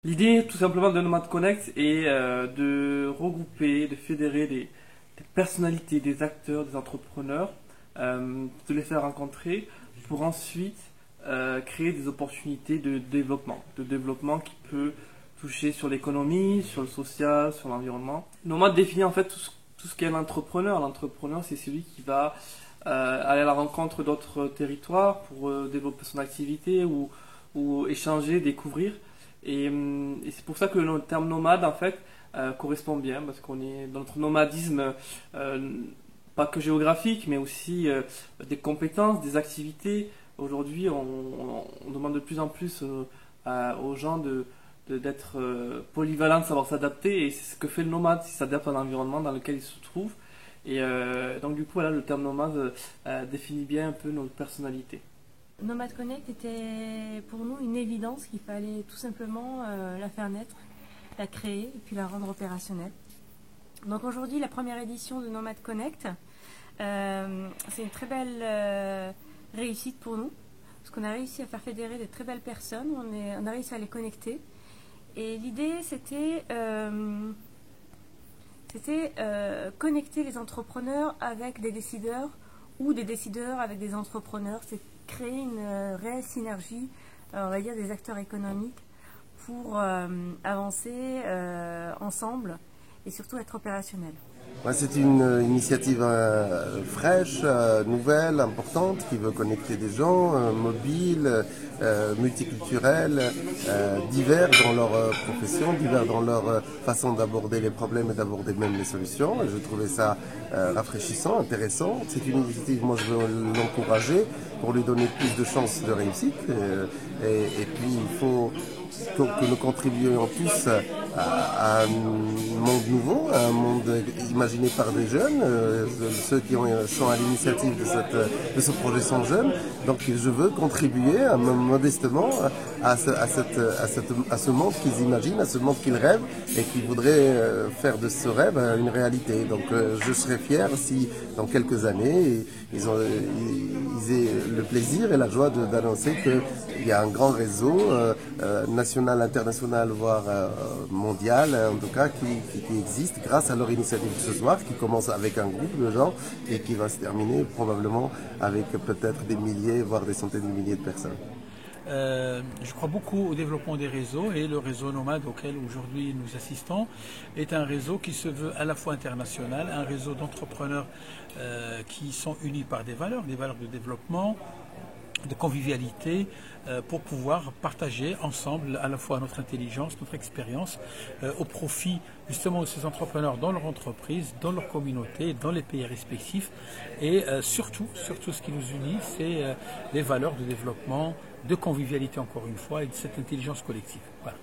L'idée tout simplement de Nomad Connect est de regrouper, de fédérer des personnalités, des acteurs, des entrepreneurs, de les faire rencontrer pour ensuite créer des opportunités de développement qui peut toucher sur l'économie, sur le social, sur l'environnement. Nomad définit en fait tout ce qu'est l'entrepreneur. L'entrepreneur, c'est celui qui va aller à la rencontre d'autres territoires pour développer son activité ou échanger, découvrir. Et c'est pour ça que le terme nomade en fait correspond bien parce qu'on est dans notre nomadisme pas que géographique mais aussi des compétences, des activités. Aujourd'hui on demande de plus en plus aux gens d'être polyvalents, de savoir s'adapter et c'est ce que fait le nomade, il s'adapte à l'environnement dans lequel il se trouve. Et donc du coup voilà, le terme nomade définit bien un peu notre personnalité. Nomad Connect était pour nous une évidence qu'il fallait tout simplement la faire naître, la créer et puis la rendre opérationnelle. Donc aujourd'hui, la première édition de Nomad Connect, c'est une très belle réussite pour nous, parce qu'on a réussi à faire fédérer de très belles personnes, on a réussi à les connecter. Et l'idée, c'était connecter les entrepreneurs avec des décideurs ou des décideurs avec des entrepreneurs. C'est créer une réelle synergie, on va dire, des acteurs économiques pour avancer ensemble et surtout être opérationnel. Ouais, c'est une initiative fraîche, nouvelle, importante, qui veut connecter des gens mobiles, multiculturels, divers dans leur profession, divers dans leur façon d'aborder les problèmes et d'aborder même les solutions. Et je trouvais ça rafraîchissant, intéressant. C'est une initiative, moi je veux l'encourager pour lui donner plus de chances de réussite. Et puis il faut que nous contribuions tous à un monde nouveau, à un monde imaginé par des jeunes. Ceux qui sont à l'initiative de ce projet sont jeunes. Donc je veux contribuer modestement à ce monde qu'ils imaginent, à ce monde qu'ils rêvent et qu'ils voudraient faire de ce rêve une réalité. Donc je serais fier si dans quelques années ils aient le plaisir et la joie d'annoncer qu'il y a un grand réseau national, international, voire mondial, en tout cas, qui existe grâce à leur initiative de ce soir, qui commence avec un groupe de gens et qui va se terminer probablement avec peut-être des milliers, voire des centaines de milliers de personnes. Je crois beaucoup au développement des réseaux et le réseau Nomad auquel aujourd'hui nous assistons est un réseau qui se veut à la fois international, un réseau d'entrepreneurs qui sont unis par des valeurs de développement, de convivialité, pour pouvoir partager ensemble à la fois notre intelligence, notre expérience au profit justement de ces entrepreneurs dans leur entreprise, dans leur communauté, dans les pays respectifs et surtout ce qui nous unit, c'est les valeurs de développement, de convivialité encore une fois et de cette intelligence collective. Voilà.